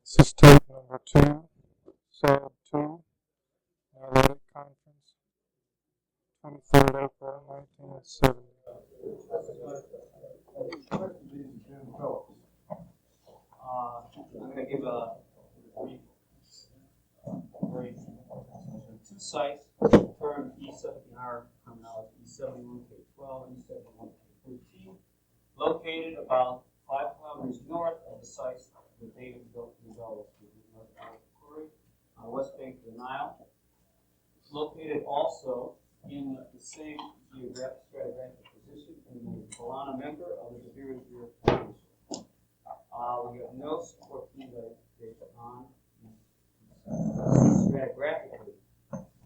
This is tape number 2, SMU Nilotic Conference, 23rd April 1970. I'm going to give a brief two sites termed E79R terminology, E71K12 and E71K13, located about 5 kilometers north of the sites that David built in North Quarry on the west bank of the Nile. It's located also in the same geographic stratigraphic position in the Bologna member of the Siberian Formation. We have no support team data on stratigraphically.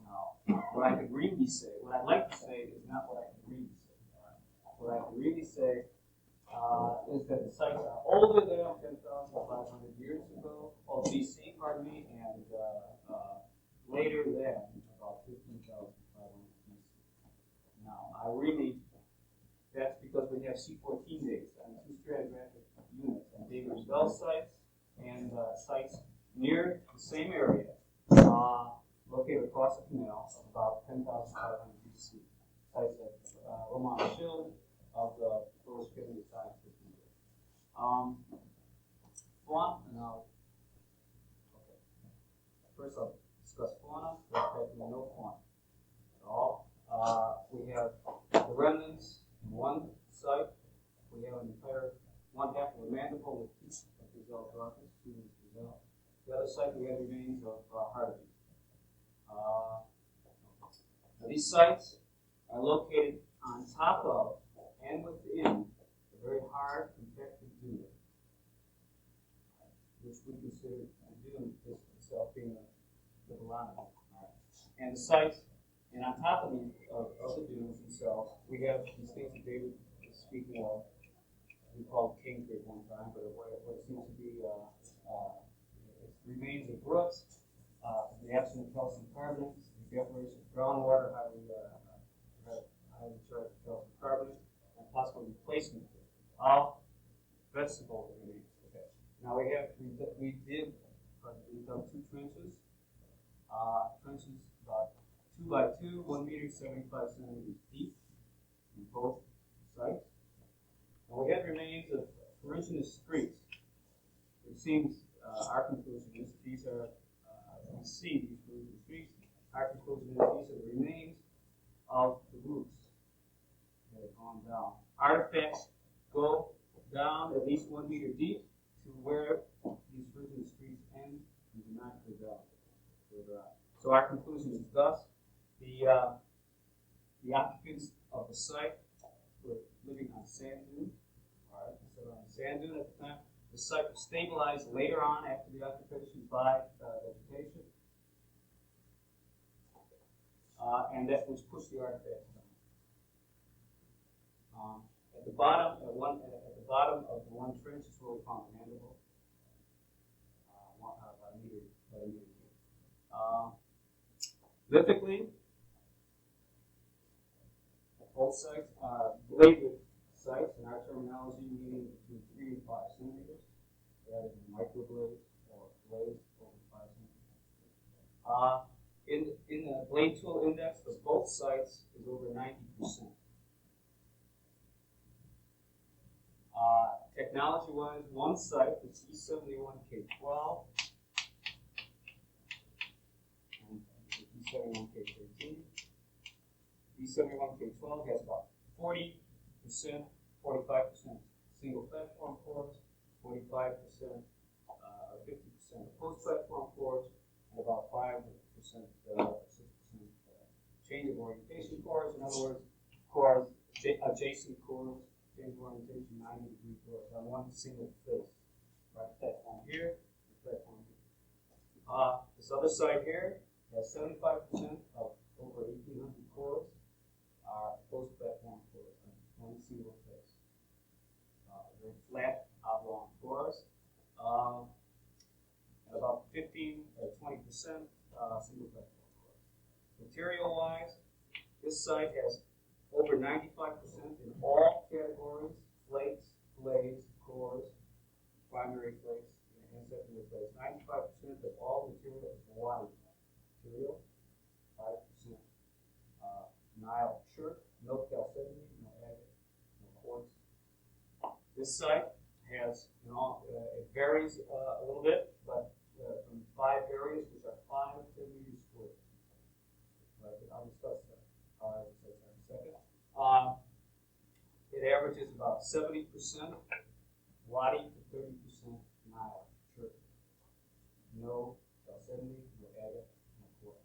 Now, what I could really say, what I'd like to say is not what I can really say. What I can really say is that the sites are older than 10,500 years ago, or BC, pardon me, and later than about 15,500 BC. Now, that's because we have C14 dates on 2 stratigraphic units on David's Bell sites and sites near the same area, located across the canal of about 10,500 BC. Sites like Roman Shield of the first period time. First I'll discuss fauna, but no fauna at all. We have the remnants in one site. We have an entire one half of a mandible with teeth of gazelle carcass, gazelle. The other site we have remains of hartebeest. These sites are located on top of and within a very hard compacted dune, which we consider the dune itself being the Bologna. And the sites, and on top of the dunes themselves, we have these things that David is speaking of. We called king at one time, but what seems to be remains of brooks, the absence of calcium carbonate, the evaporation of groundwater, highly charged calcium carbonate, and possible replacement of vegetable remains. Okay. Now we dug 2 trenches. Trenches about 2 by 2, 1 meter 75 centimeters deep in both sites. And we have remains of ferruginous streaks. It seems our conclusion is these are, we see these ferruginous streaks. Our conclusion is these are the remains of the roots that have gone down. Artifacts go down at least 1 meter deep to where these ferruginous streaks end and do not go down. So our conclusion is thus the occupants of the site were living on sand dunes. So on sand dune at the time. The site was stabilized later on after the occupation by vegetation, and that which pushed the artifacts down. At the bottom of the one trench is where we found the mandible, about a meter deep. Lithically, both sites are bladed sites, in our terminology, meaning between 3 and 5 centimeters. That is microblades or blades over 5 centimeters. In the blade tool index for both sites is over 90%. Technology-wise, one site is E71K12 and E71K13. E71K12 has about 40%, 45% single platform cores, 45% or 50% post platform cores, and about 5% 6% change of orientation cores. In other words, cores, adjacent cores, change of orientation 90-degree cores on one single face. Right, platform here, platform here. This other side here has 75% of over 1,800 cores are post platform cores on one single face. Very flat, oblong cores, and about 15 or 20% single platform cores. Material-wise, this site has over 95% in all categories: flakes, blades, cores, primary flakes, and secondary flakes. This site has, it varies a little bit, but from 5 areas, which are 5 10 meters squared. Right, I'll discuss that. In a second. It averages about 70% Wadi to 30% Nile. Sure. No Yosemite, no Agate, no Kora.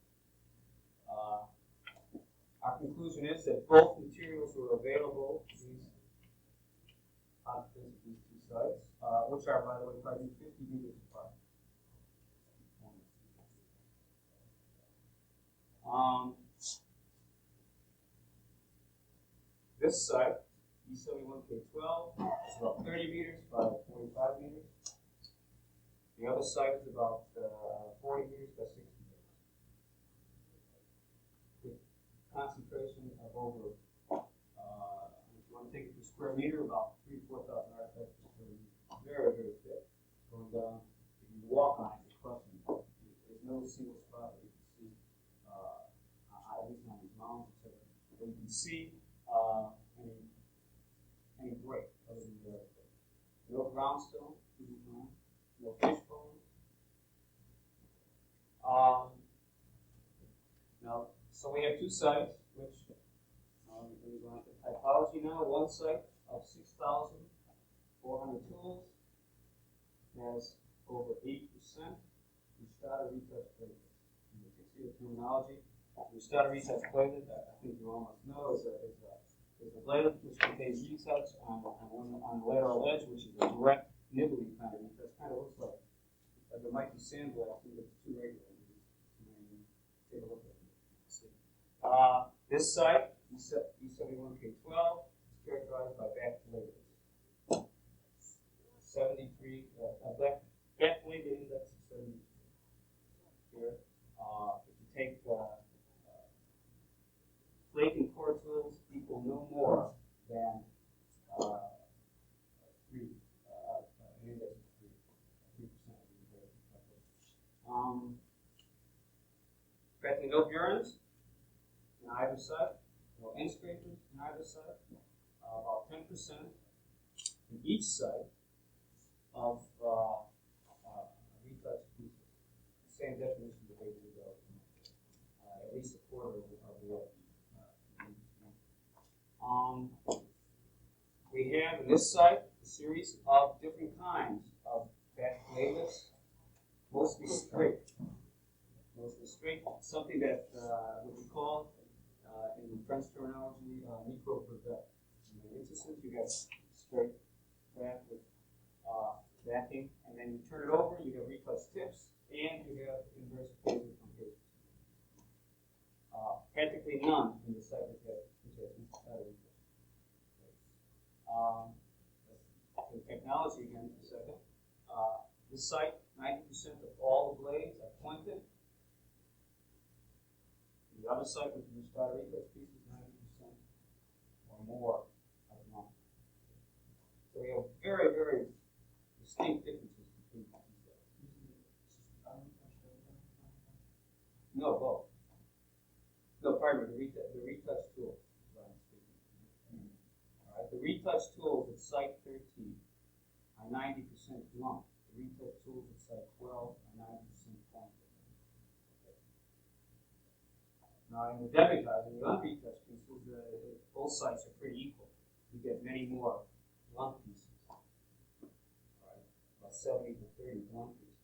Our conclusion is that both materials were available to these occupants of these 2 sites, which are, by the way, probably 50 meters apart. This site, E71K12, is about 30 meters by 45 meters. The other site is about 40 meters by 60 meters. With concentration of over, if you want to take it per square meter, about 3,000 to 4,000 artifacts per square meter. Very, very thick. Going down, if you walk on it, it's crushing. There's no single spot that you can see, at least on these mountains, etc. But you can see any break other than the artifact. No brownstone, no fish bones. Now, so we have 2 sites, which let me go into typology now. One site of 6,400 tools has over 8% Rustata retouch platelets. You can see the terminology. Rustata retouch platelet, I think you all must know, is a platelet which contains retouch on the lateral edge, which is a direct nibbling kind of retouch. Kind of looks like there might be sandblasting, but it's too regular. Take a look at it. See. This site, E71K12, is characterized by back platelets. 73, back platelet index is 73. Here, if you take flake and core tools equal no more than 3, an index of 3%. Practically no burins in either side, no end scrapers in either side, about 10% in each side of retouch pieces. Same definition that they do at least a quarter of the edge. We have in this site a series of different kinds of back platelets, mostly straight. Something that would be called, in French terminology, micro-brevet. In the instances, you have straight back with backing, and then you turn it over, you have retouch tips, and you have inverse phasing from here. Practically none in the site which has retouch. The technology again for a second. This site, 90% of all the blades are pointed. The other site with the Rustata retouch pieces, 90% or more are not. So we have very, very distinct differences between these sites. No, both. No, pardon me, the retouch tools is what I'm speaking. All right, the retouch tools at site 13 are 90% blunt. The retouch tools at site 12 are 90% pointed. Now, in the Digitized and the unretouched pieces, both sites are pretty equal. You get many more blunt pieces. Right? About 70 to 30 blunt pieces.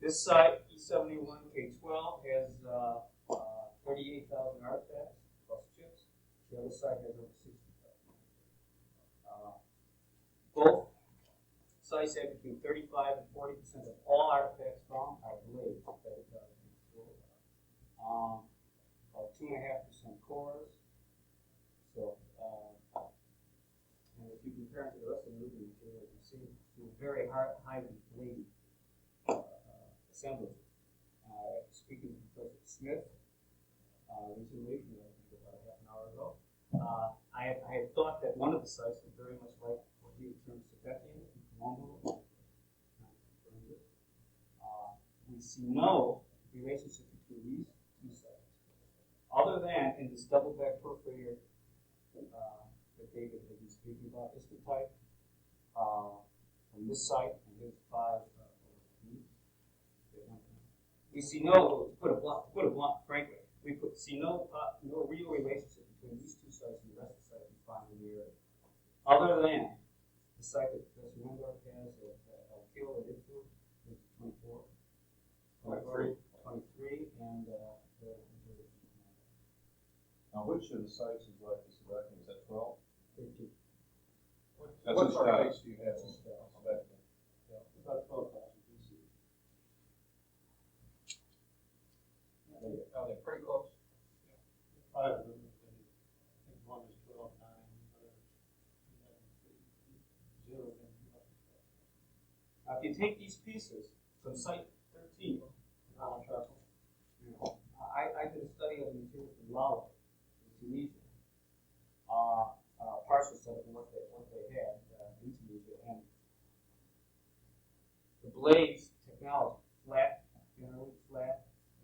This site, E71K12, has 38,000 artifacts plus chips. The other site has over 60,000. Both sites have between 35 and 40% of all artifacts found are blades. About 2.5% cores. So, and if you compare it to the rest of the moving material, you see very highly bladed assemblages. Speaking to Professor Smith recently, I think about a half an hour ago, I had thought that one of the sites was very much like what he would term Sabetian in Colombo. We see no relationship between these 2 sites, other than in this double back perforator that David had been speaking about is the type from this site, and here's 5 feet. We see no, to put it blunt, frankly, see no real relationship between these 2 sites and the rest of the site we find in the area, other than the site that Professor Wendorf has at Elk Hill at Idfu, is 24, 23, and Now, which of the sites is like this erecting? Is that 12? 13. What sort of base do you have on that? About 12,000 BC. Are they pretty close? 5 of them. I think one is 12, 9, others 11, 0. Now, if you take these pieces from site 13, I did a study of the material from Lala, in Tunisia, partial study of what they had in Tunisia, and the blades technology, flat, generally flat,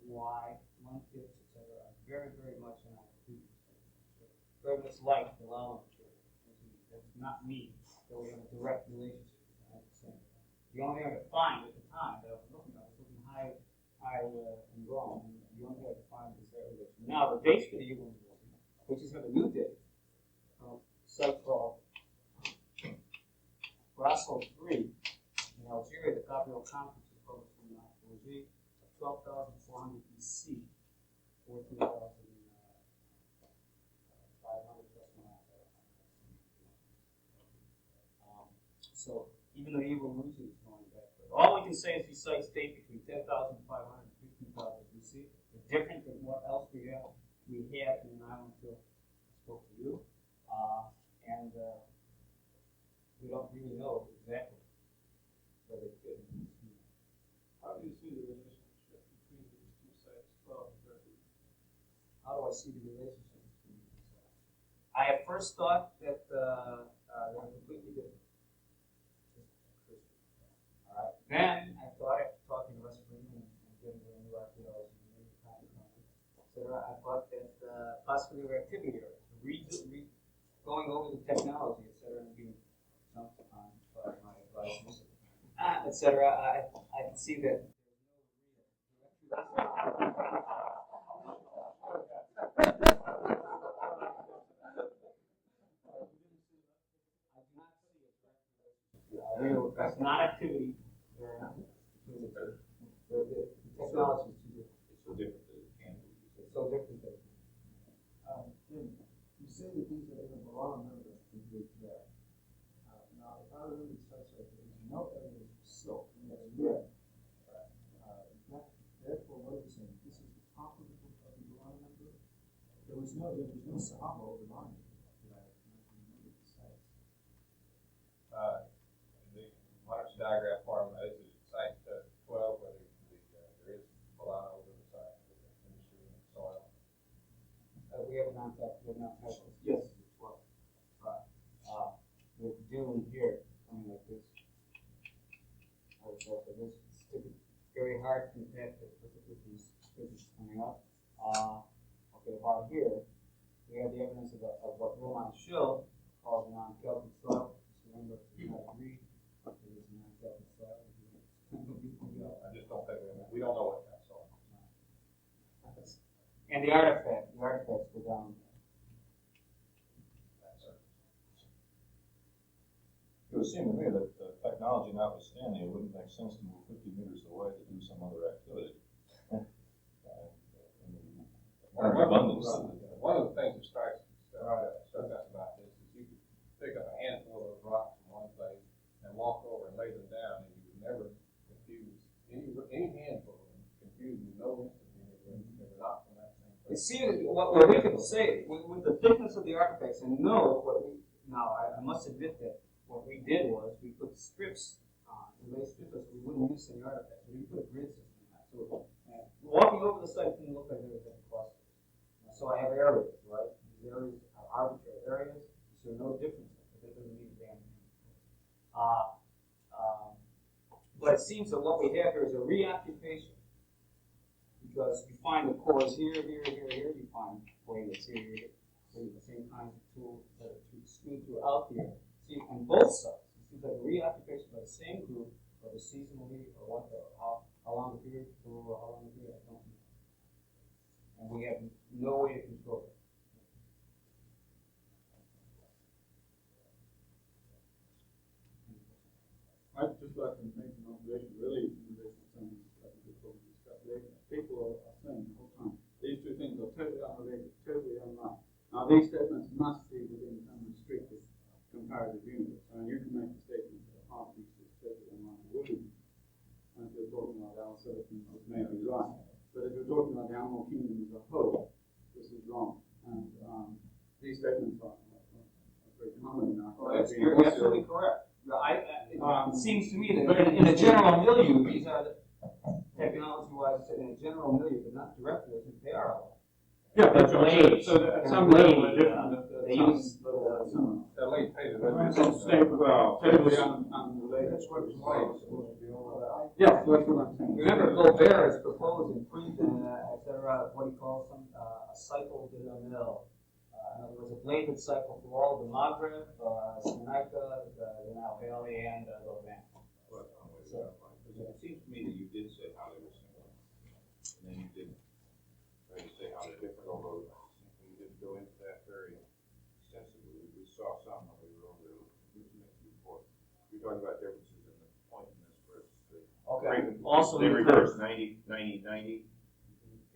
wide, blunt tips, etc., are very, very much in our previous study. Very much like the Lala material. That does not mean that we have a direct relationship with 100%. The only thing I could find at the time that I was looking high and wrong, and the only thing I could find is that relation. Now, the dates for the University, which is have a new date, site called Brasso 3 in Algeria, the Capital Conference was published in Algeria, 12,400 BC, 14,500 plus so even though the evolution is going back, all we can say is these sites date between 10,500 and 15,000 BC. They're different than what else we had in the island until I spoke to you, and we don't really know exactly where they fit in. How do you see the relationship between these 2 sites, 12 and 13? How do I see the relationship between these sites? I at first thought that they were completely different. All right. Then I thought, after talking to West Freeman and getting the new archaeology, etc., I thought that possibly their activity areas, going over the technology, etc., and being jumped on by my advisors, etc., I can see that there's no real That's not activity. The technology is too different. It's so different that it can be. It's so different. Jim, you say that these are in the Baron River in Greek there. Now, if I remember the sites right, there is no evidence of silk in that area. Therefore, what are we saying? This is the top of the Baron River? There was no Sahaba over the line. The sites. Why don't you diagram for them? Is it site 12 where there is Bolano over the site with the industry and soil? We have a non-tech. Yes, it's 12. Right. With dune here coming like this. Also, this is very hard to detect with these scriptures coming up. Okay, about here, we have the evidence of what Roman Schill calls a non-Celtic soil. Just remember, if you not agree, it is a non-Celtic soil. I just don't think we don't know what that soil is. And the artifacts go down. It would seem to me that technology notwithstanding, it wouldn't make sense to move 50 meters away to do some other activity. One of the things that strikes us about this is you could pick up a handful of rocks from one place and walk over and lay them down, and you would never confuse any handful and confuse them. No instantly, they were not from that same place. You see, what we could say with the thickness of the artifacts, and I must admit that what we did was we put strips on, we laid strips so we wouldn't miss any artifacts. We put a grid system on that. So walking over the site didn't look like there was any clusters. So I have areas, right? These areas are arbitrary areas, so no difference. That doesn't mean damn. But it seems that what we have here is a reoccupation. Because you find the cores here, you find plates here, so the same kinds of tools. both sides. It seems like a reoccupation by the same group, whether seasonally or what, or how long the period, or how long the period, I don't know. And we have no way to control it. I'd just like to make an observation, really, in relation to some of these calculations. People are saying the whole time, these two things are totally unrelated, totally unlike. Now, these statements must be within some restricted comparative universe. And you can make a statement that a half beast is totally unlike a woolly beast. And if you're talking about our silicon, it may be right. But if you're talking about the animal kingdom as a whole, this is wrong. And these statements are very common now. Well, you're absolutely correct. It seems to me that in a general milieu, these are technology-wise, in a general milieu, but not directly, they are all. Yeah, that's right. So at some level, they're different. They use They're late pages. Well, totally unrelated. That's what it's like. It's supposed to be all that. Yeah, that's what I'm saying. Remember, Colbert is proposing what he calls a cycle de la Mille. In other words, a bladed cycle for all of the Maghreb, Cyrenaica, the Nile Valley, and the Levant. It seems to me that you did say how they were similar, and then you did try to say how they're different, although you didn't go into that very extensively. We saw some when we were over the report. You're talking about differences in the pointedness versus the Also, they reverse 90, 90, 90.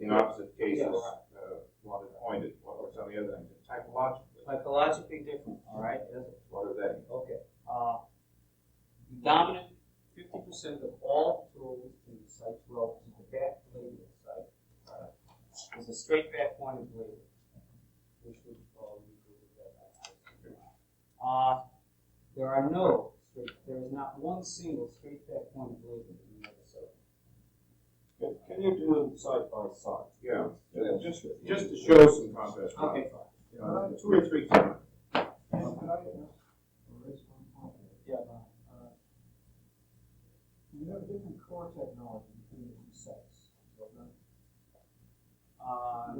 In opposite cases, yeah, one is pointed. What were some of the other things? Typologically different, all right? What does that mean? Okay. The dominant 50% of all tools in the site 12 is the back blade of the site. There's a straight back pointed blade, which would there is not one single straight back pointed blade in the other site. Can you do side by side? Yeah, just to show some contrast. Okay, fine. You know, 2 or 3 times. Could I raise one point here? Yeah. You have different core technology between the two sites. You're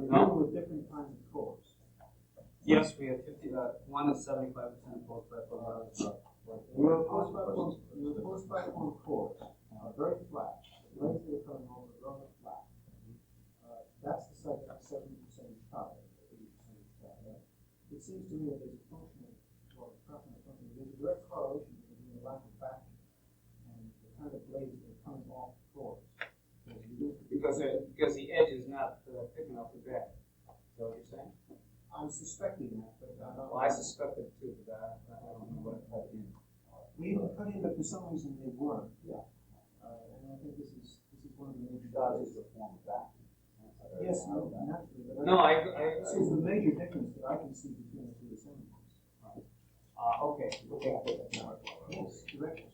No. dealing with different kinds of cores. Yes, we have 1 is 75% post platform. Your post-platform cores are very flat. The blades that are coming over are rather flat. That's the site that's 70% top, 80% top. It seems to me that there's a functional, or there's a direct correlation between the lack of backing and the kind of blades that are coming off the cores. Because the edge is not picking up the back. Is that what you're saying? I'm suspecting that, but I don't know. Well, I suspect it too, but I don't know what it cut in. We even cut in, but for some reason they weren't. Yeah. And I think this is one of the major Is the form of that. Yes, naturally. But No, this is the major difference that I can see between the two assemblies. Okay. Yes, directly.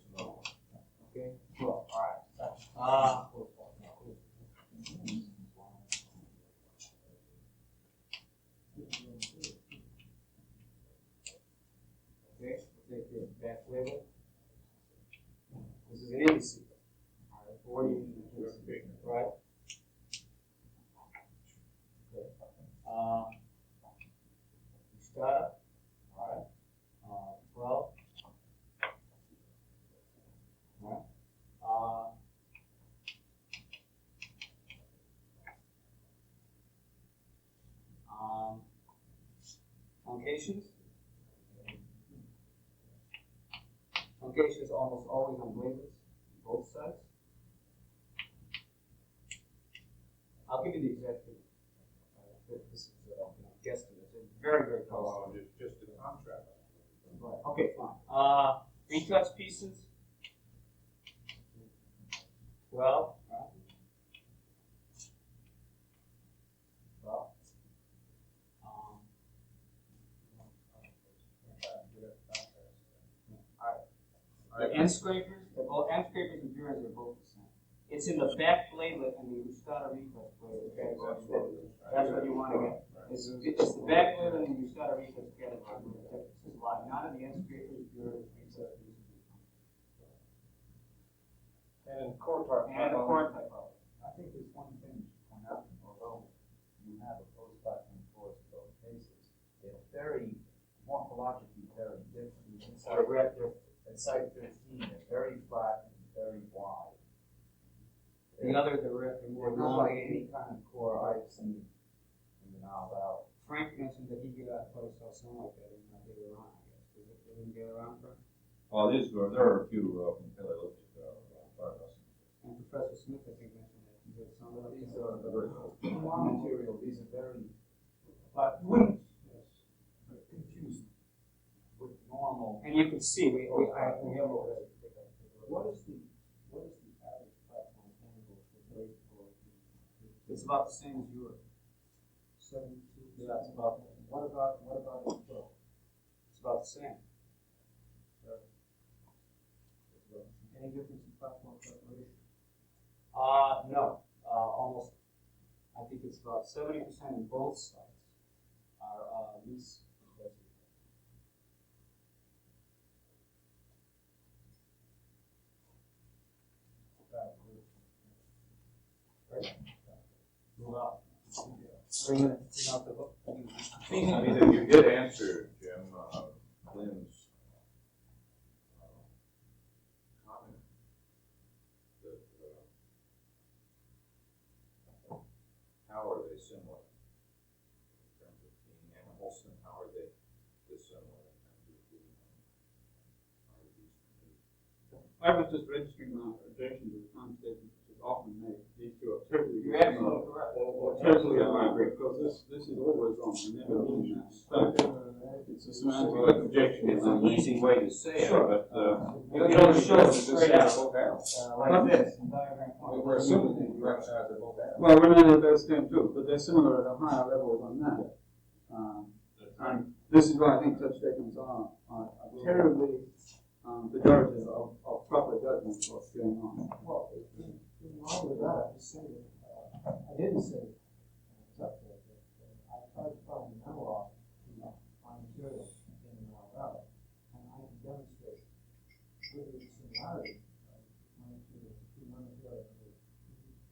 Okay. Cool. All right. Okay. We'll take the back label. This is an indice. All right. 40. Right. Okay. Start. All right. 12. All right. Truncations. Truncations almost always on bladeless, both sides. I'll give you the exact figure. This is guesstimate. It's very, very close. Oh, just the contract. Right. Okay, fine. Retouch pieces. 12. Right. 12. The end scrapers, end scrapers and bureaus are both the same. It's in the back bladelet and the Ruscata retouch blade. That's what you want to get. It's the back bladelet and the Ruscata retouch category. This is live. None of the end scrapers, bureaus, retouch pieces. And core type. And the core type of it. I think there's one thing to point out, although you have a post-platform course in both cases, they're very more morphologically very different. So at site 13, they're very flat and very wide. The other, the more They're not like elongated. any kind of core I've seen in the Nile Valley. Frank mentioned that he got quite a something like that and not get around, I guess. Did it didn't get around, Frank? Well, there are a few from Paleolithic photos. And Professor Smith, I think, mentioned that he did some of These these. are material. These are very flat points. Yes, but confusing with normal. And you can see, we have already. What is the average platform angle for those for? It's about the same as yours. 72. Yeah, that's about. What about in foot? It's about the same. Any difference in platform preparation? No. Almost. I think it's about 70% in both sites are lease. Move out. Bring out the book. I mean, you did answer, Jim, Lynn's comment that how are they similar in terms of being animals, and how are they dissimilar in terms of being I was just registering my objection to the time statement which is often made. These two are totally You're absolutely correct. or totally unlike, because this is always wrong. I never mean that. But it's a semantic objection. It's an easy way to say it, but You don't show it straight out. Like this. We're assuming that you recognize they're both animals. Well, we're not at those same too, but they're similar at a higher level than that. And this is why I think such statements are terribly pejorative of proper judgment of what's going on. Well, in line with that, I just say that I didn't say it was up there, but I tried to find an analog to my material in the Nile Valley, and I can demonstrate with the similarity of my material between my material and the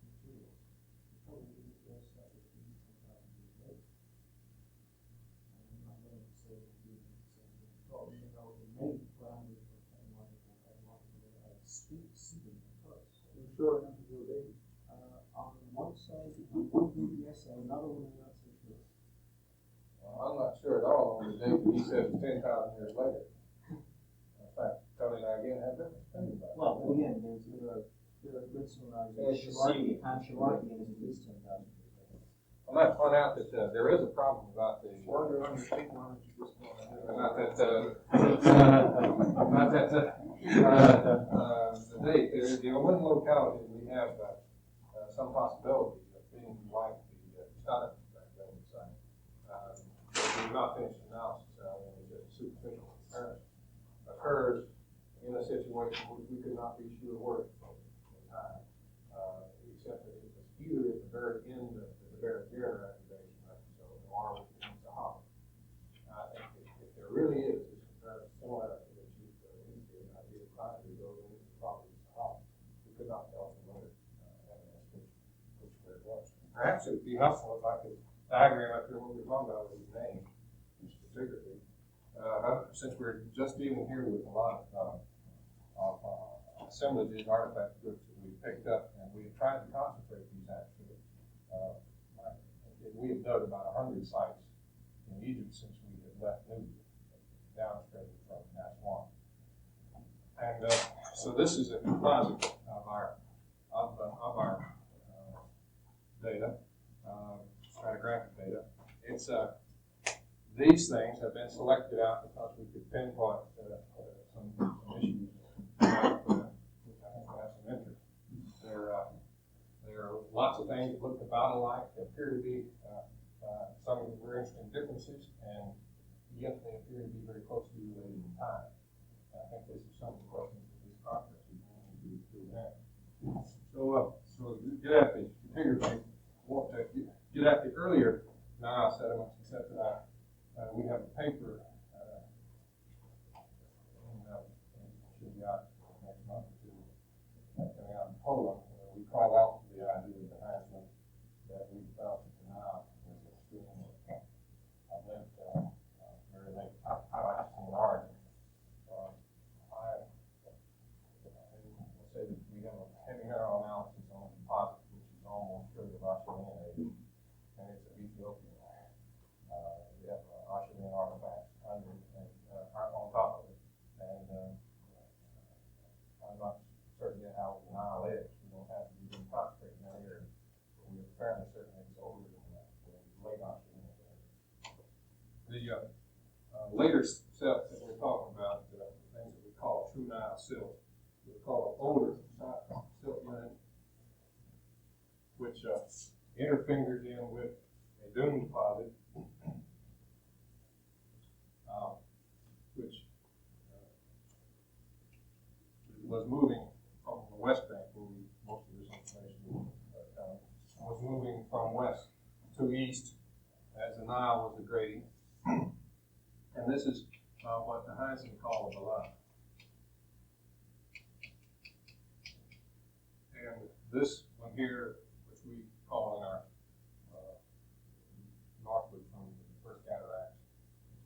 materials. The trouble is that those stuff is being 10,000 years later. And I'm not willing to say that we're doing the same thing at all, even though it may be parameters for technological that I speak seeing first. I'm sure enough of your data. On one side, on one group, yes, and another one, I'm not so sure. I'm not sure at all on the date that he says 10,000 years later. In fact, Tony and I again have different opinions about it. Well, again, there are good similarities. Shamarkian is at least 10,000 years later. I might point out that there is a problem about the. The date. The one locality we have some possibility of being like the Scottish site. We've not finished analysis, it's just superficial comparison. Occurs in a situation which we could not be sure where it's in time, except that it was either at the very end of the very Garrett activation, or in Sahara. I think if there really is this comparative similarity that you indicated, I did try to go into the property of Sahara, we could not tell from other evidence which where it was. Perhaps it would be helpful if I could diagram up here what we're talking about with these names specifically. Since we're just dealing here with a lot of assemblages, artifact groups that we picked up, and we have tried to concentrate these actually. We have dug about 100 sites in Egypt since we have left Nubia, downstream from Aswan. And so this is a composite of our data, stratigraphic data. It's these things have been selected out because we could pinpoint some issues which I think have some interest. There are lots of things that look about alike. They appear to be some very interesting differences, and yet they appear to be very closely related in time. And I think this is some of the questions that this conference is going to have. So get at the figure thing. Get at the earlier Nile sediments, except that we have a paper should be out next month or two, coming out in Poland, where we call out the idea of enhancement that we felt that the Nile was extremely late, very late. I like later silt that we're talking about, the things that we call true Nile silt, we call an older silt unit, which interfingers in with a dune deposit, which was moving from the West Bank, where most of this information was moving from west to east as the Nile was degrading. And this is what the Heinzen call a Balana. And this one here, which we call in our northward from the first cataract,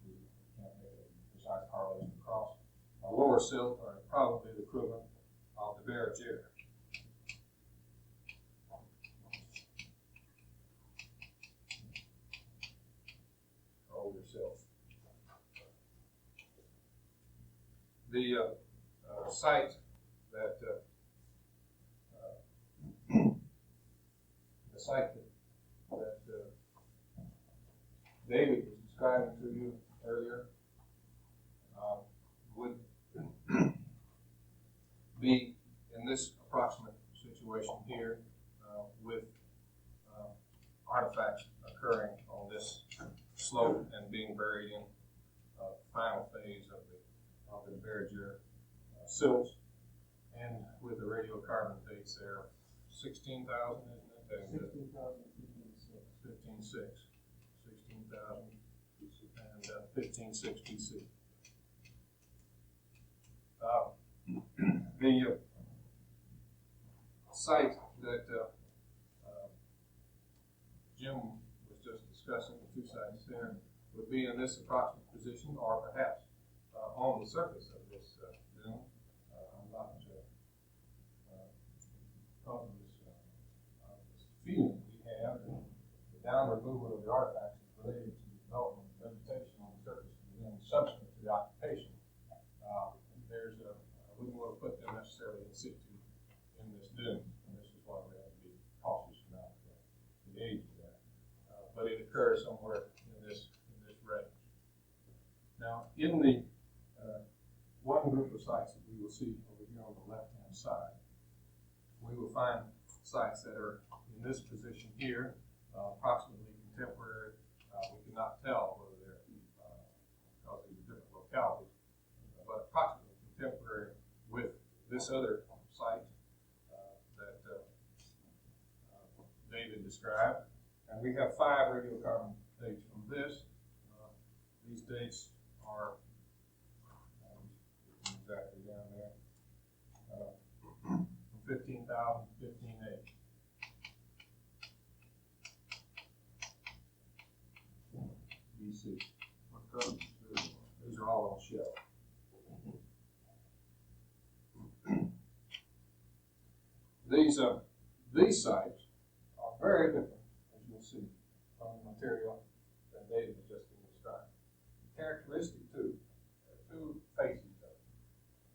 we can't make a precise correlation across, lower silt are probably the equivalent of the Barrier. Older silt. The site that David was describing to you earlier would be in this approximate situation here with artifacts occurring on this slope and being buried in the final phase of the Barrier silts, and with the radiocarbon dates there, 16,000, isn't it? 15,6. 16,000 and 15,6 BC. The site that Jim was just discussing, the two sites there, would be in this approximate position, or perhaps on the surface of this dune. I'm not because of this feeling we have that the downward movement of the artifacts is related to the development of vegetation on the surface of the dune subsequent to the occupation. I wouldn't want to put them necessarily in situ in this dune, and this is why we have to be cautious about the age of that. But it occurs somewhere in this range. Now, in the one group of sites that we will see over here on the left-hand side, we will find sites that are in this position here, approximately contemporary. We cannot tell whether they're because these are different localities, but approximately contemporary with this other site that David described. And we have 5 radiocarbon dates from this. These dates are exactly down there, from 15,000 to 15,800. BC. These are all on shell. These sites are very different, as you'll see, from the material that David has just been describing. Characteristic too, there are 2 faces of it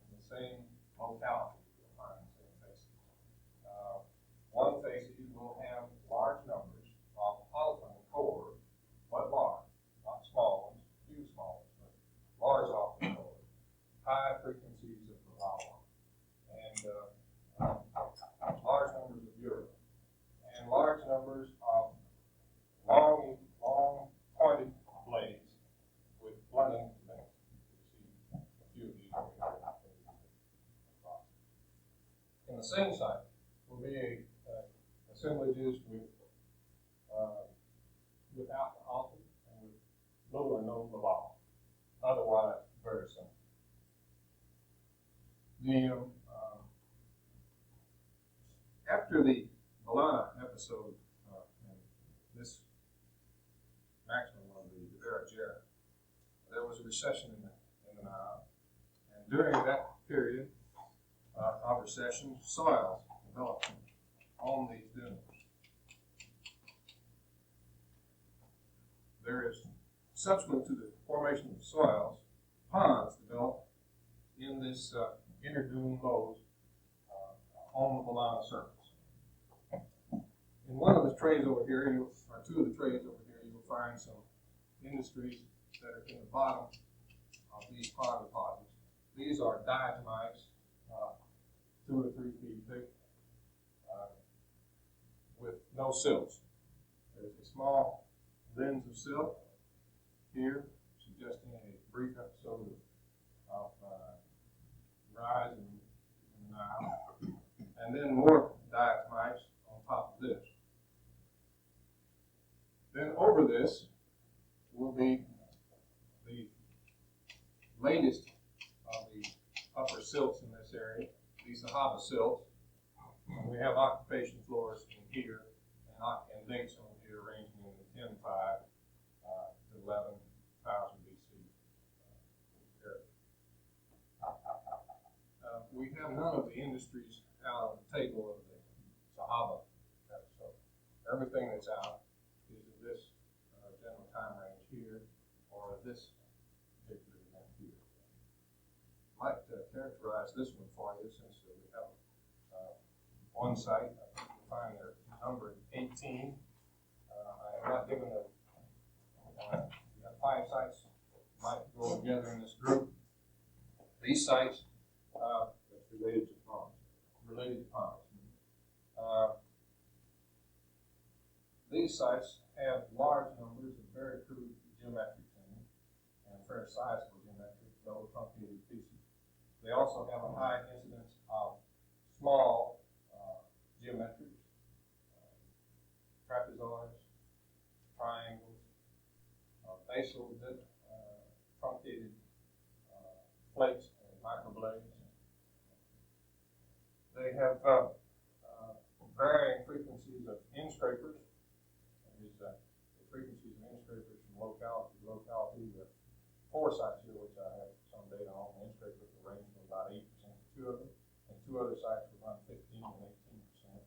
in the same locality. You'll find the same faces. One face will have large numbers of alpine core, but large, not small ones, few small ones, but large alpine core, high frequencies of lava, and large numbers of urine, and large numbers of long pointed blades with blunting veins. You see a few of these over here. In the same site will be assemblages without the alpha and with little or no lava. Otherwise, very simple. After the Balana episode, and this maximum of the Barrier, there was a recession in the Nile, and during that period of recession, soils developed on these dunes. There is, subsequent to the formation of the soils, ponds developed in this inner dune lows on the Balana surface. In one of the trays over here, or 2 of the trays over here, you will find some industries that are in the bottom these pond deposits. These are diatomites, 2 or 3 feet thick, with no silts. There's a small lens of silt here, suggesting a brief episode of rise in the Nile, and then more diatomites on top of this. Then over this will be the latest of the upper silts in this area, these Sahaba silts. And we have occupation floors in here and links over here ranging in the 10.5 to 11,000 BC area. We have none of the industries out on the table of the Sahaba episode. Everything that's out is in this general time range here, or this particular event here. Might characterize this one for you, since we have one site. I think you'll find they're numbered 18. I have not given a. We got 5 sites might go together in this group. These sites Related to ponds. related to ponds. These sites have large numbers of very crude geometrics in them and very sizable geometrics, double truncated pieces. They also have a high incidence of small geometrics, trapezoids, triangles, basal truncated plates and microblades. They have varying frequencies of in-scrapers. There's the frequencies of in-scrapers from locality to locality. There are 4 sites here which I have some data on. The in-scrapers will range from about 8% to 2 of them, and 2 other sites will run 15 and 18%.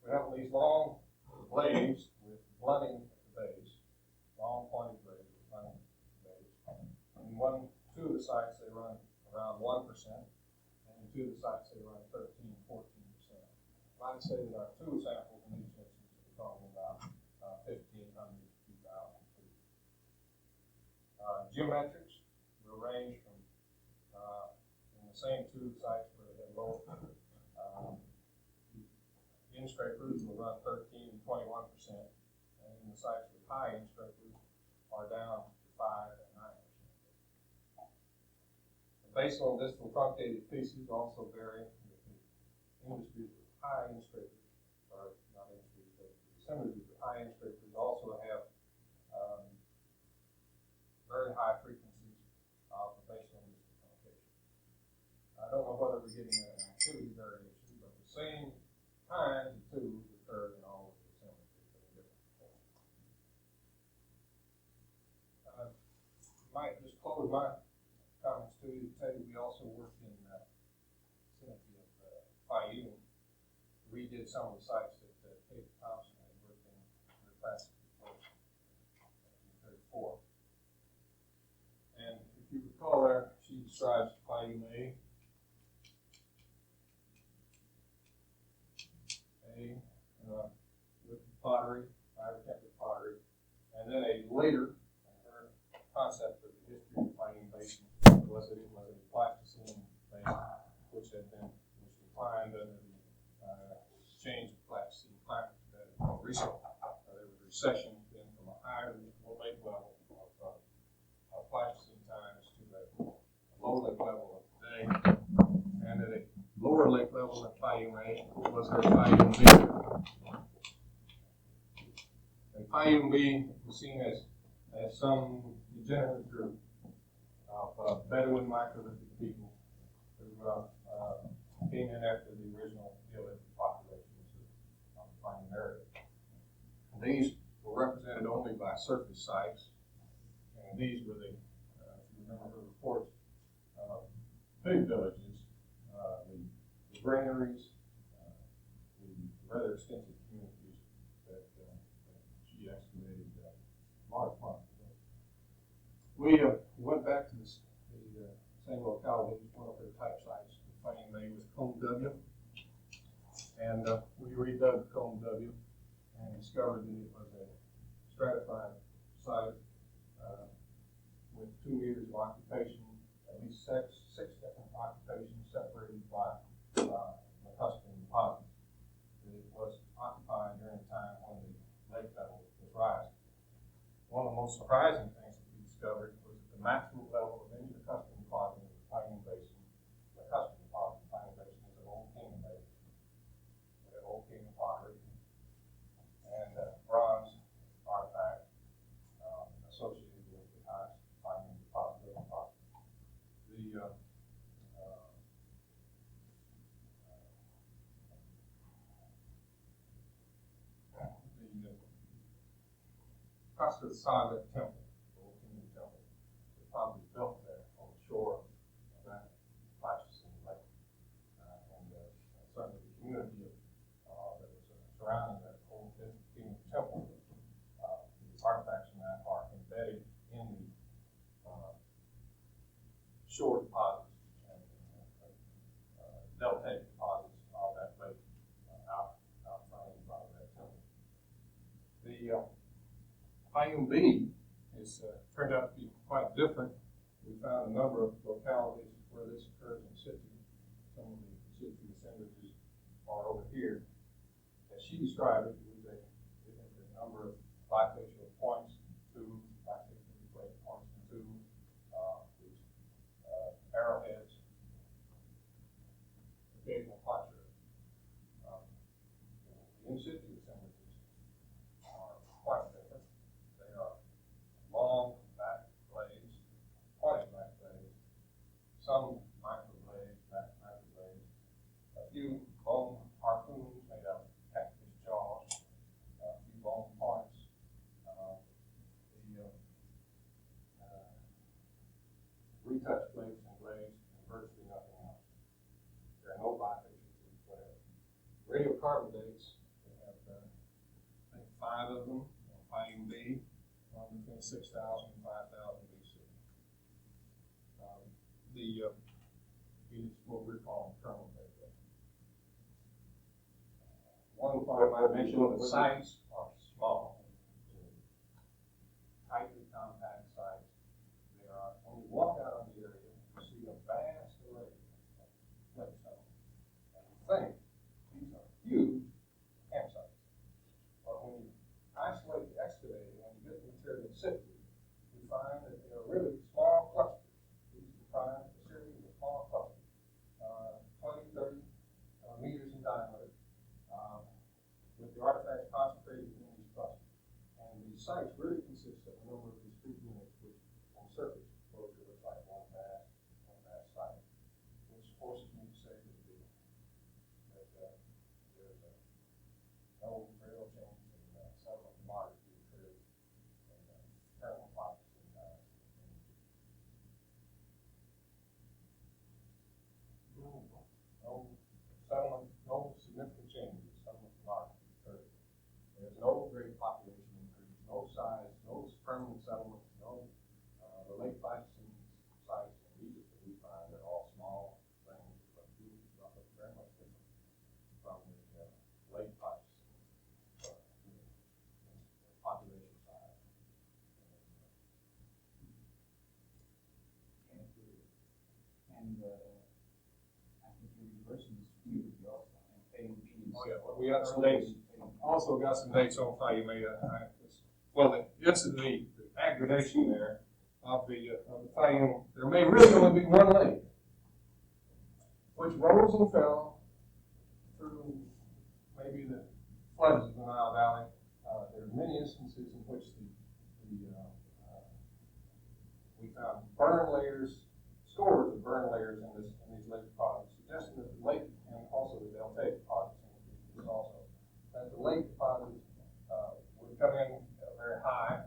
We have these long blades with blunting at the base, long pointed blades with blunting at the base. In 2 of the sites they run around 1%. In 2 of the sites, they run 13, 14%. I'd say that our 2 samples in each instance are talking about 1,500 to 2,000 feet. Geometrics will range from, in the same 2 sites where they have low in-scrapers will run 13 and 21%, and in the sites with high in-scrapers are down to 5 and 9%. The basal and distal truncated pieces also vary with the industries with high in-scrapers, or not industries, but assemblies with high in-scrapers also have very high frequencies of the basal and distal truncation. I don't know whether we're getting an activity variation, but the same kinds of tools occur in all of the assemblies in different forms. Might just close my comments to you to tell you we also work in the vicinity of Fayoum. We did some of the sites that Kate Thompson had worked in her classic report in 1934. And if you recall there, she describes Fayoum A with pottery, fiber-tempered pottery, and then a later, her concept of the history of the Fayoum Basin was that it was a Pleistocene basin, which declined under the change of Pleistocene climate that recently. There was a recession then from a higher lake level of Pleistocene times to the low lake level of today, and at a lower lake level at Fayoum A was her Fayoum B. And Fayoum B was seen as some degenerate group of Bedouin microlithic people who came in after the original Neolithic populations of the Fayoum area. And these were represented only by surface sites, and these were the, if you remember her reports, big villages, the granaries, the rather extensive communities that she excavated large quantities. We went back to the same locality, one of her type sites, Fayoum A with Cone W, and we redug Cone W and discovered that it was a stratified site with 2 meters of occupation, at least six different occupations separated by McCusker deposits. It was occupied during the time when the lake level was rising. One of the most surprising things that we discovered was that the maximum level of any McCusker deposit in the Pioneer Basin, McCusker deposit in the Pioneer Basin, is at Old King Lake, at Old King pottery, and bronze artifact associated with the highest Pioneer deposit. The Custer Saga Temple, Old King Temple, was probably built there on the shore of that Atchison Lake. Certainly the community that was surrounding that Old King Temple, the artifacts from that are embedded in the shore deposits and deltaic deposits of that lake out front of that temple. The Volume B is turned out to be quite different. We found a number of localities where this occurs in situ. Some of the situ assemblages are over here. As she described it, was a number of bifacial points, two bifacial points, and two these arrowheads, occasional pottery. The in situ assemblages are quite different. They are long back blades, pointed back blades, some microblades, back microblades, a few bone harpoons made out of cactus jaws, a few bone points. Retouched plates and blades, and virtually nothing else. There are no bifacials whatever. Radiocarbon dates, we have I think 5 of them on Volume B, between 6,000 and 5,000 BC. Is what we're calling terminal date. One point I mentioned, the sites are small, tightly compact sites. They are, when you walk out on the area, you see a vast array of flake stones. And you think these are huge campsites. But when you isolate the excavating, when you get the material in situ, you find that they are really small clusters. These comprise a series of small clusters, 20, 30 meters in diameter, with the artifacts concentrated in these clusters. And these sites really consist of a number of discrete units, which on surface exposure looks like one vast site, which forces me to say that there's no real change in settlement demography occurred in terminal pockets in no settlement, no significant changes in settlement demography occurred. There's no great population increase, no size, no permanent settlements, no the late Pleistocene sites in Egypt that we find are all small things, but very much different from the late Pleistocene population size. And I think your university is huge also, and paying fees. Oh yeah, well, we got some dates. Also got some dates on Volume A. Well, the aggradation there of the Volume, there may really only be one lake, which rose and fell through maybe the floods of the Nile Valley. There are many instances in which we found burn layers, scores of burn layers in these lake deposits, suggesting that the lake and also the deltaic deposits also that the lake deposits would come in very high,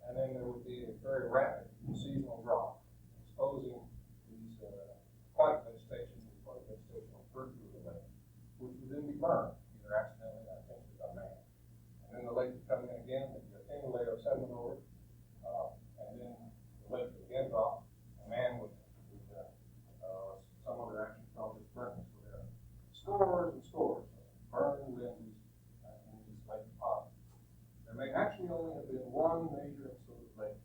and then there would be a very rapid seasonal drop, exposing these aquatic vegetation will burn through the lake, which would then be burned, either accidentally or intentionally by man. And then the lake would come in again, there'd be a thin layer of sediment over it, and then the lake would again drop, and man would some other action called this burning. So there are scores and scores of burned limbs in these lake deposits. There may actually only have been one major exposed lake,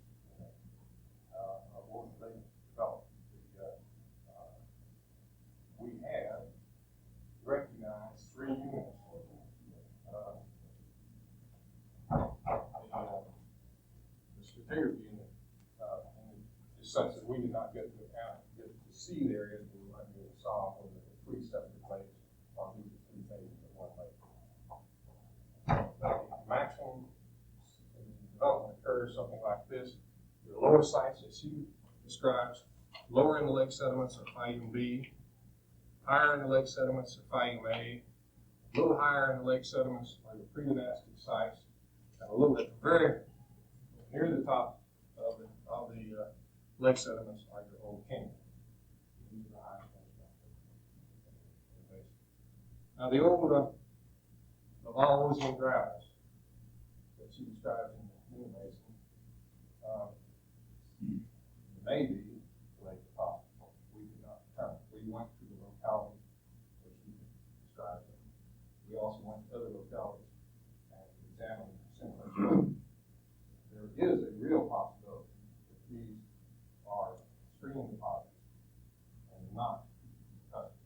not get to see the areas we might be able to solve with the three separate lakes or these three phases of one lake. The maximum development occurs something like this. Your lower sites, as she describes, lower in the lake sediments are Fayum B, higher in the lake sediments are Fayum A, a little higher in the lake sediments are the pre-dynastic sites, and a little bit very near the top of the lake sediments are your old kingdom. These are the highest ones. Now the old the Volosian gravels that she describes in the New Mason may be lake possible. We did not determine. We went to the localities that she described. We also went to other localities and examined similar. There is a real possibility that these are stream deposits and not custom.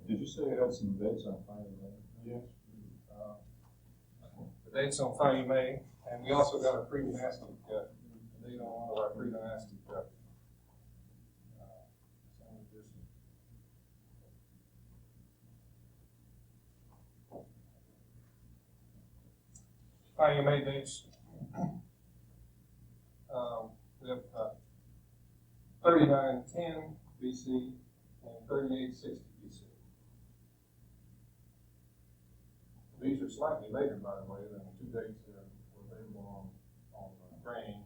Did you say you had some dates on Fayum A? Yes. The dates on Fayum A, and we also got a pre-dynastic date on one of our pre-dynastic Fayum A dates. We have 3910 BC and 3860 BC. These are slightly later, by the way, than the two dates that were available on grain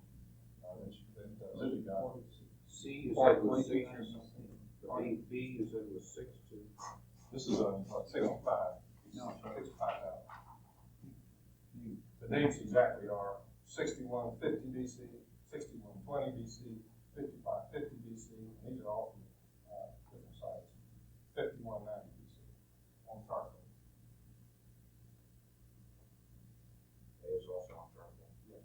that Lily got. C, you said was 6. B, you said was 6 too. This is on 605. No. 605 out. The dates exactly are 6150 BC, 6120 BC, 5550 BC, and these are all from different sites. 5190 BC on charcoal. A is also on charcoal. Yeah.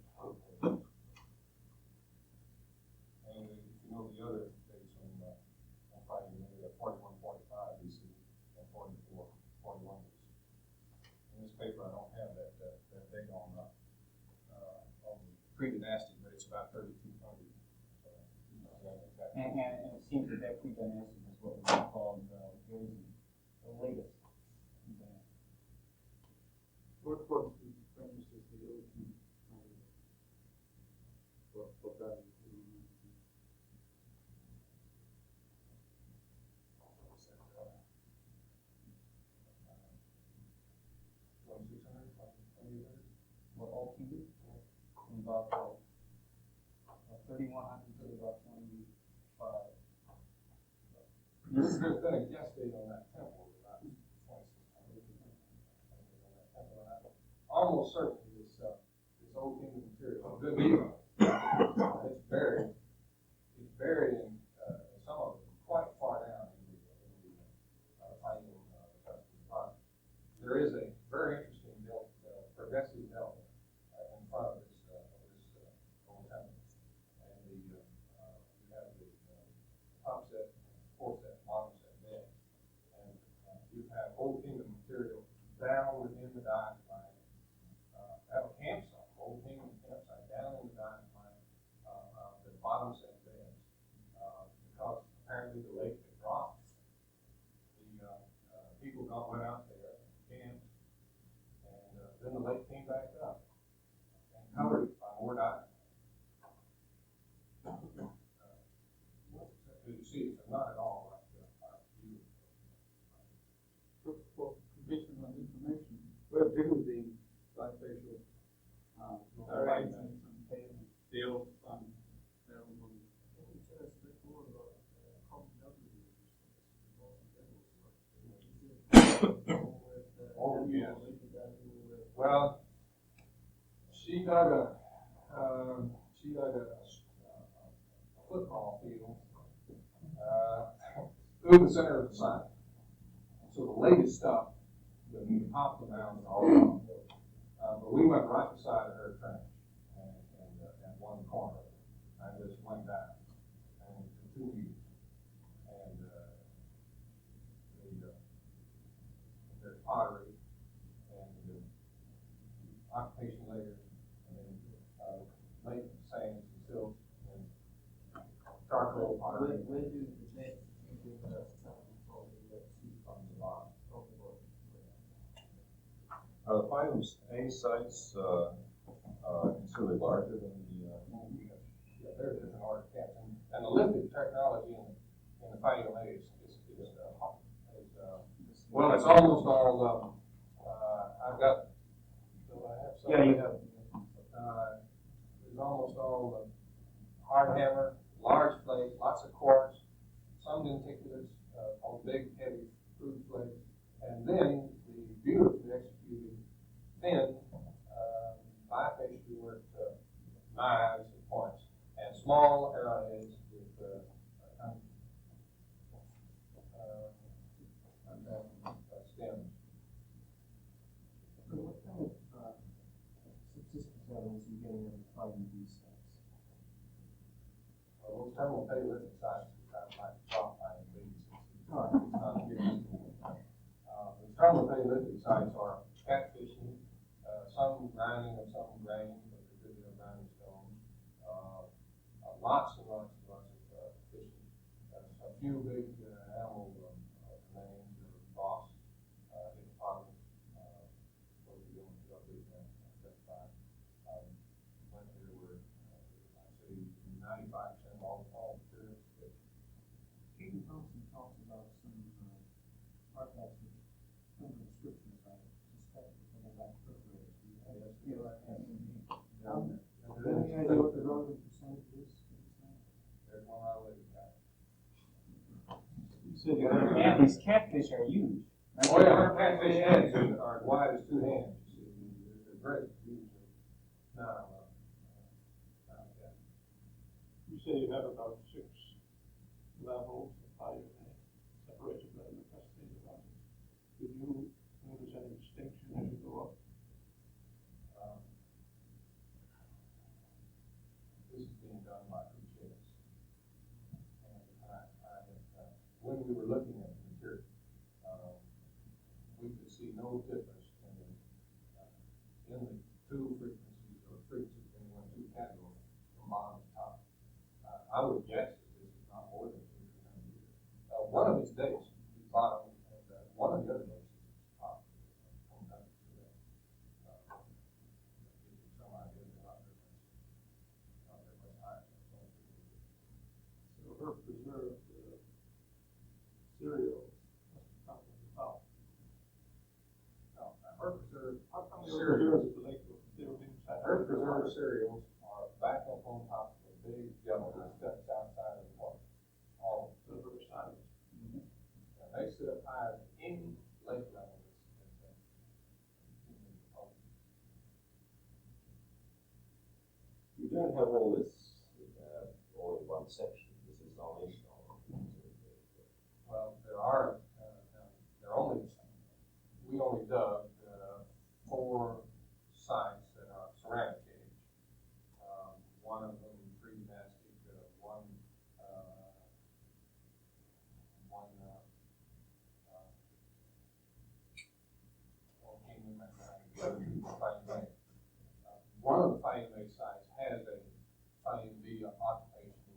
And if you know the other dates on Fayum, we have 4145 BC and 4441 BC. In this paper, I don't have that date on the pre-dynastic, but it's about 3200. And it seems that pre-dynastic is what we call the latest pre-dynastic. What was the premises the old king? What that is? 2600. What all kingdom? From about 3100 to about 25. There's been a guess date on that temple, about 2600. Almost certainly it's old kingdom material. Good meat. It's buried. It's buried in some of it quite far down in the Fayum deposit. There is a very interesting progressive delta in front of this old temple, and you have the top set, fourth set, bottom set bed, and you have old kingdom material down within the diaphragm. Have a campsite, old kingdom campsite down in the diaphragm, the bottom set beds, because apparently the lake had dropped. The people went out there, camped, and then the lake came back up and covered it by more diaphragm. You see, it's not at all like you. For completion of information, where do the bifacial arrangements and pavement deal from Oh, yes. Well, she dug a football field through the center of the site. So the latest stuff, the top of the mountain, all around. But we went right beside her trench and one corner and just went down and continued. And there's pottery and occupation layers, and then Where do the next meeting for the sea on the bottom? Are the five A sites considerably larger than the? Yeah, they're different artifacts, and the lithic technology in the Fighting Age well, it's almost all. I've got. Do I have some? Yeah, you have. It's almost all hard hammer, large plate, lots of quartz, some denticulates, on big, heavy crude plates, and then the beautifully executed thin bifacially worked knives and points, and small arrowheads with stems. So what kind of subsistence evidence are you getting on finding these sites? Those terminal paleolithic sites are kind of like rock mining babies. The terminal paleolithic sites are catfishing, some grinding and some graining, but there could be a grinding stone. Lots and lots and lots of fishing. A few big animal remains or boss hippopotamus. What we doing to update that? Went there where I'd say 95% of all materials fish. Keaton Thompson talks about some artifacts with some inscriptions on it, suspected from about perforators. Do you have that? Any idea what the relevant percentage is? There's one I look at. You said you Yeah, these catfish are huge. Oh yeah, catfish heads are as wide as two hands. You see, they're great. No. You say you have about 6 levels of fire separated by the cascade around it. Did you notice any distinction as you go up? This is being done by Kuchis. And when we were looking at the material, we could see no difference in the two frequencies or frequencies between one and two categories from bottom to top. I would guess that this is not more than 200 years. One of these dates is bottom, and one of the other dates is top. Gives you some idea of how different higher. So her preserved cereals must be top of the top. No, her preserved How come they were cereals. preserved at the lake? They were being sat Her preserved cereals are back up on top of a big yellow that steps outside of the water. All to the other side. and they sit up higher than any lake level You don't have all this all in one section. This is only. Well, there are, we only dug 4 sites that are ceramic age. One of them pre-dynastic, one one of the Fighting Bay sites has a Fighting B occupation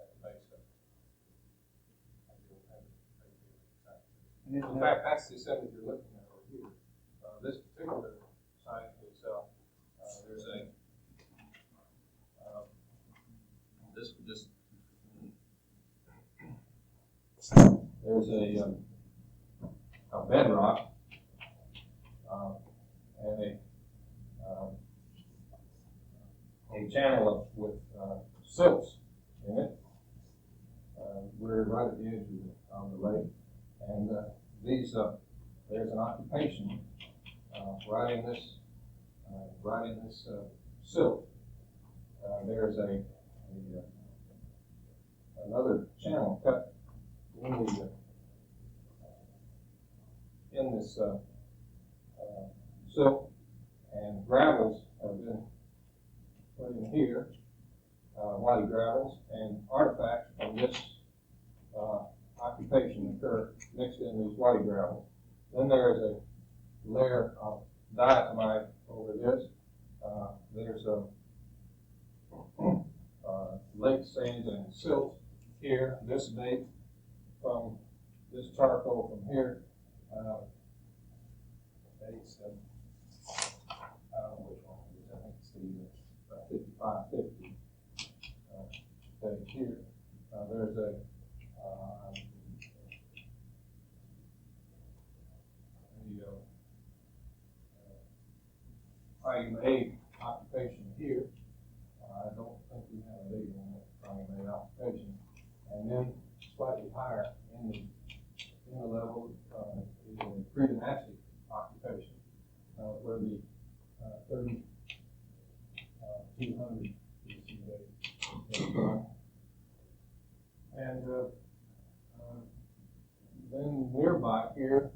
at the base of it. In fact, that's the exhibit you're looking at over here. This particular site itself, there's a there's a bedrock and a channel with silts in it. We're right at the edge of the lake, and there's an occupation right in this silt. There's another channel cut in this silt, and gravels have been put in here, whitey gravels, and artifacts from this occupation occur mixed in these whitey gravels. Then there is a layer of diatomite over this. There's lake sands and silt here, this date from this charcoal from here, dates of, I don't know which one it is, I think it's the 5550 date here. There's a item A occupation here. I don't think we have a date on that item A occupation. And then slightly higher in the level is a pre-dynastic occupation, where the 3200 BC date is from. And then nearby here,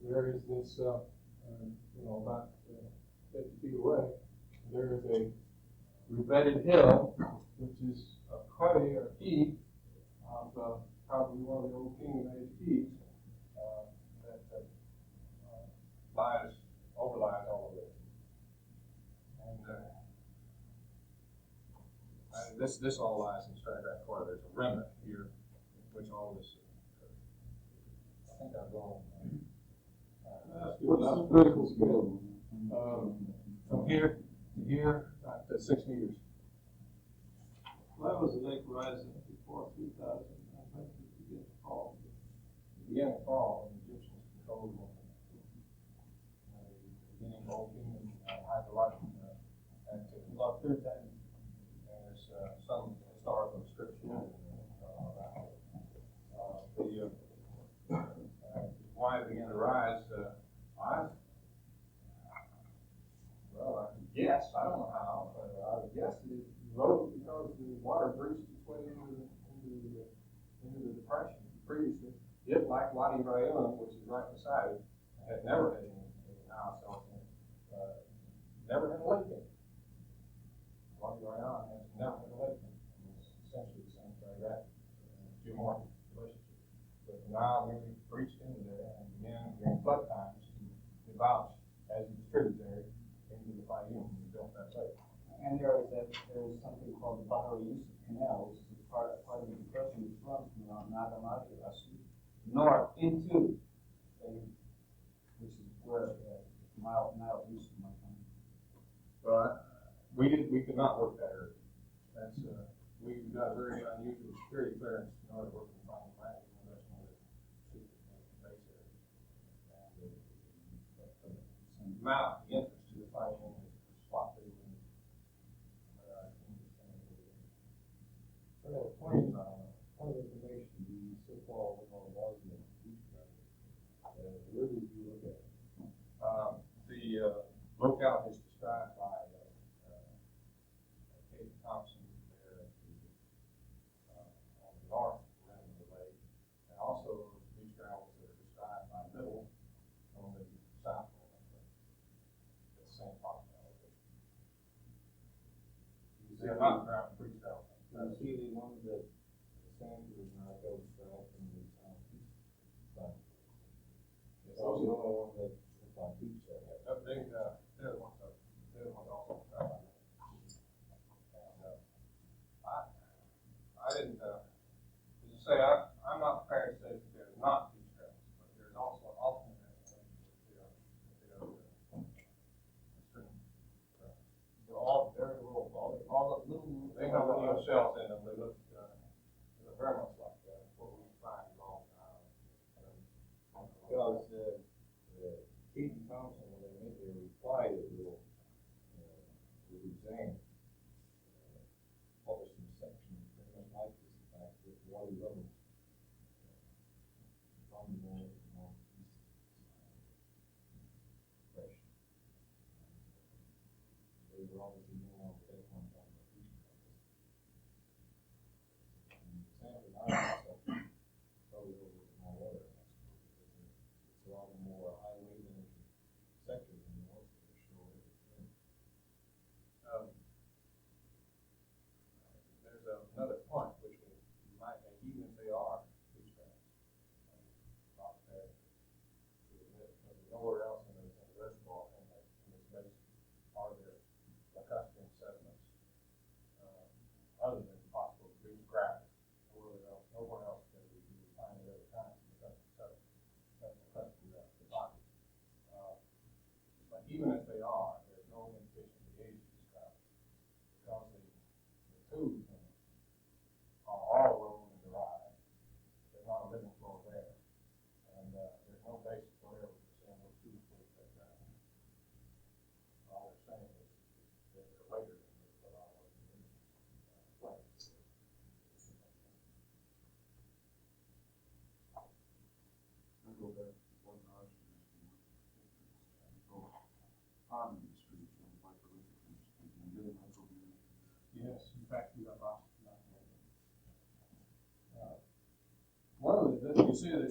there is this, about 50 feet away, there is a revetted hill, which is a clay or key of probably one of the old Kingdom Age keys that overlies all of this. And this all lies in stratigraphic order. There's a remnant here, which all this occurred. I think I've gone. What's the vertical scale? From here to here, to 6 meters. Why was the lake rising before 2000? I think it began to fall. It began to fall, and the Egyptians controlled the beginning of Old Kingdom hydrologic activity. About 3 times. And there's some historical description about why it began to rise. Yes, I don't know how, but I would guess it rose because the water breached its way into the depression. Previously, it, like Wadi Rayun, which is right beside it, had never had any Nile cells in it, never had a lake in it. Wadi Rayun has never had a lake in it. It's essentially the same stratigraphic geomorphic relationship. But the Nile really breached into there and began during flood times to debouch as its tributary into the Fayum and built that lake. And there is something called the Bahar Yusuf Canal, which is part of the depression which runs from Nagamadi north into, which is where Nile Yusuf might come. But we could not work that area. That's we got a very unusual security clearance in order to work in the final land. That's one of the secret base areas. And the entrance to the final land is a spot they were in. Point of information, the so-called Walden beach project. Where did you look at? The locale is described by Kate Thompson there at on the north rim of the lake, and also beach grounds that are described by Middle on the south rim of the lake. The same spot. You see a hot ground beach ground. You see the ones that the sand was not go south from the southeast side. It's also the only one that's on beach side. They're the ones also described by Middle. And I didn't, as you say, I'm not prepared to say that they're not beach grounds, but there's also an alternate explanation that they are extreme. They're all very rural, all the little. They have little shells in them. They look very much like what we find along Because Keaton Thompson, when they made their reply to the exam, published in a section very much like this, in fact, that Wadi Rum from the northeast depression. They were obviously more at one time the beach project. San Bernardino section probably over more water actually, because it's a lot more highway than sector than the north of the shore. There's another point which we might make, even if they are beach grounds. Not there. Nowhere else in the reservoir in this basin are there lacustrine sediments other than possible beach gravel. Nowhere tubes in it are all along the drive. There's not a living floor there. And there's no basis whatever for saying those tubes will take that. All they're saying is that they're later than they put on those plans. I go back to one option is farming industry, like the lithium industry, and getting like over there. Yes, in fact, we got lots of nothing. One of the, you see the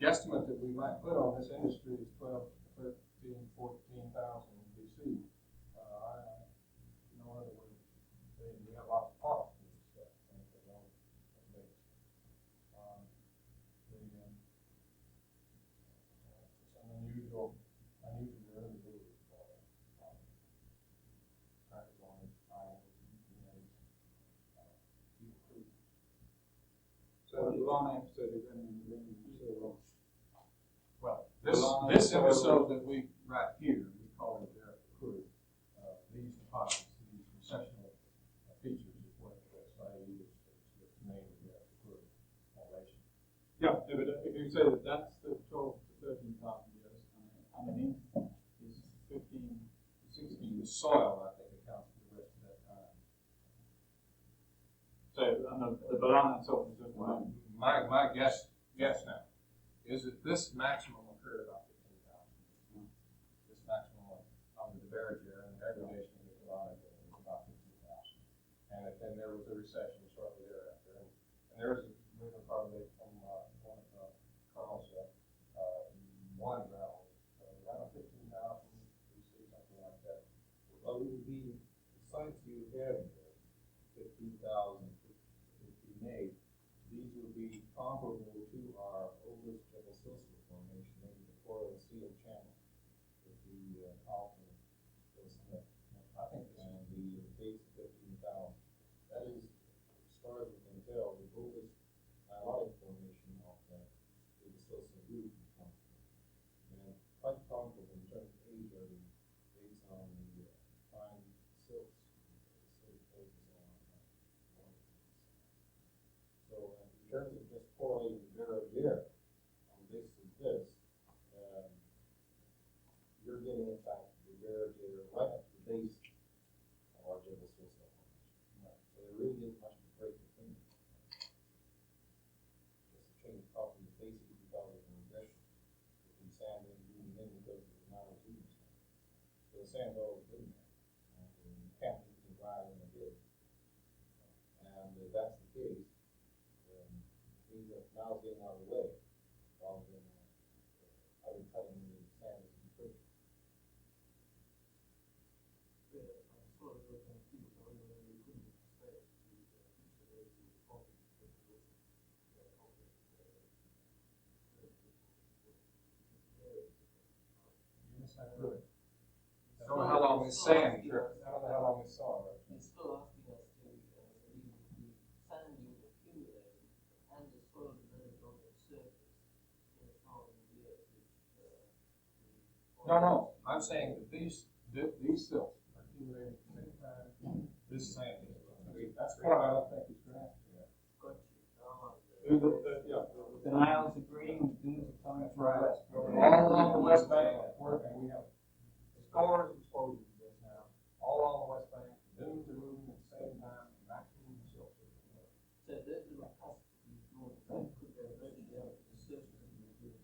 guesstimate that we might put on this industry is 12, 13, 14,000 BC. No other way. We have lots of costs for this stuff. And they don't make it. It's an unusual early days for hydrocarbon ions, So the long episode is ending so long. well, this episode that we right here, we call it Derek Crew. These deposits, these concessional features is what SIE is the name of Derek Crew formation. Yeah, but if you say that that's the 12 to 13,000 years, and underneath is 15 to 16. The soil, I think, accounts for the rest of that time. So the banana itself is just one. My guess now is that this maximum occurred about 15,000. This maximum of the barrage area and the degradation of the colonic was about 15,000. And then there was a recession shortly thereafter. And there was a carbonate from one of Carl's wine barrels, around 15,000 BC, something like that. Well, it would be the sites you have there, 15,000, 15,800. These would be comparable to our oldest Jebel-Silsilate formation, maybe the Coral Seal Channel, with the Alton Silsilate. I think this And the dates of 15,000. That is, as far as we can tell, the oldest Nilotic formation of that Jebel-Silsilate group. And quite comparable in terms of age are the dates on the fine silks, silk places on one. So in terms of just correlating the barrage air on the basis of this, you're getting in fact the barrage air right up to the base of our Jebel-Silsilate formation. Right. So there really isn't much of a break between them. Just a change of property of the base of the development and regression between sand and moving in because of the non-routine sand. So the sand's always been there. And you can't move the ground in a bit. And if that's the case, things are now getting out of the way rather than other cutting the sand as you could. Yes, I could. I don't know how long this sand, I don't know how long this soil is. It's still asking us to leave the sand dune accumulated and the soil developed on the surface in a thousand years, which No, I'm saying that these silts are accumulating at the same time this sand is. That's what I don't think is grasping. got you. The Nile's agreeing, the dunes are coming from the west. All along the west bank, and we have scores of exposures to this now. All along the west bank, the dunes are moving at the same time, and maximum silts are moving. So those little cusps of these drawings, they put their version down to the surface of the dune.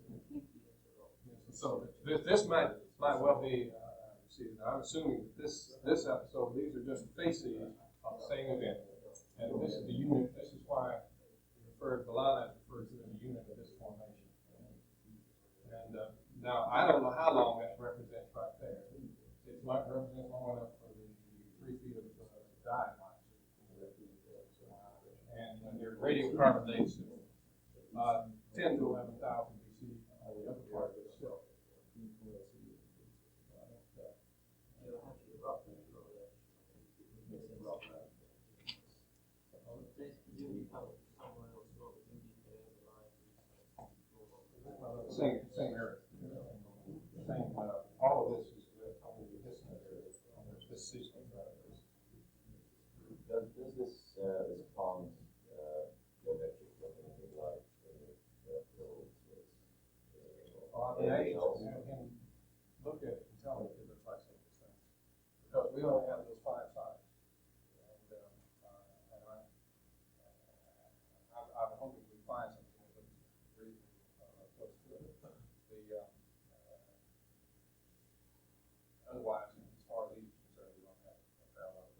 Completely interlocked. So this might well be, I'm assuming that this episode, these are just faces of the same event. And this is the unit, this is why Balana refers to the unit of this formation. And now, I don't know how long that represents right there. It might represent long enough for the 3 feet of dive lines. And their radiocarbon dates 10 to 11,000 BC on the upper part of the silk. Same area. Same, all of this is only this area. There's this system.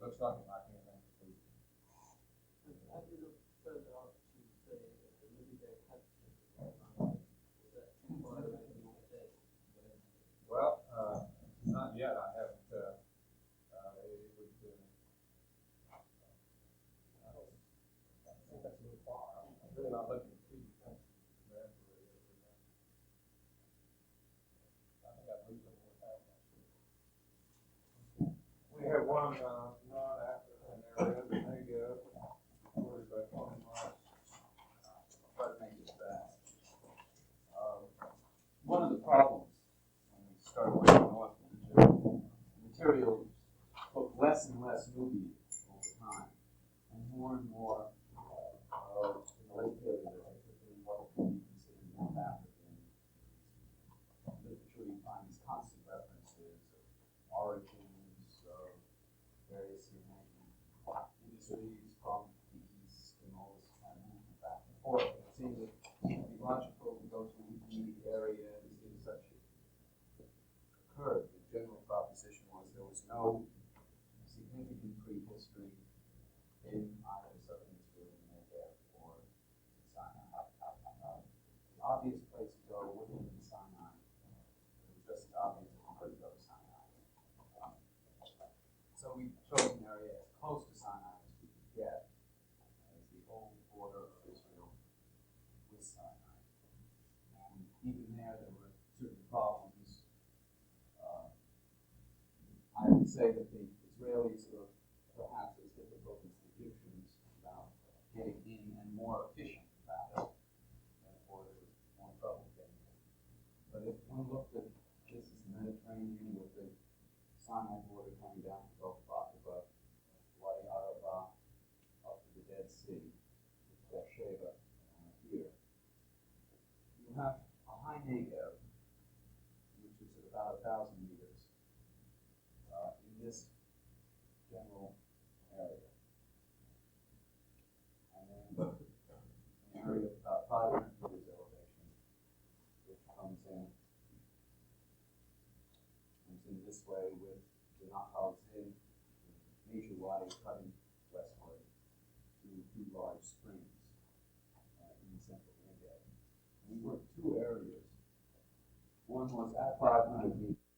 looks like it might be anything complete. Have you looked further out to say maybe they had was that too far away from your day? Well, not yet, I haven't, it would, I think that's a little far, I'm really not looking too deep. I think I'd lose a little time. We have one, non-African area, the Negev, recorded by 20 miles. Try to make it fast. One of the problems when we started working north of Egypt, materials look less and less nubia over time, and more in the late Paleolithic, in what would be considered North African literature, you find these constant references of origins of various industries from the east and all this kind of movement back and forth. And it seems that it would be logical to go to an intermediate area and see such occurred. The general proposition was there was no significant prehistory in either southern Israel, Negev, or Sinai. The obvious place to go would have been Sinai. It was just as obvious as you could go to Sinai. So we chose an area as close to Sinai as we could get, as the old border of Israel with Sinai. And even there were certain problems. I would say that the Israelis were perhaps as difficult as the Egyptians about getting in and more efficient about it. Therefore, there was more trouble getting in. But if one looked at this is the Mediterranean with the Sinai border coming down to Gulf above Wadi Araba up to the Dead Sea, Beersheba here. You have a high Negev, which is at about 1,000 meters. In this general area. And then an area of about 500 meters elevation, which comes in this way with the Nahal Zin, major wadi cutting westward through two large springs in the central Negev. We worked two areas. One was at 500 meters.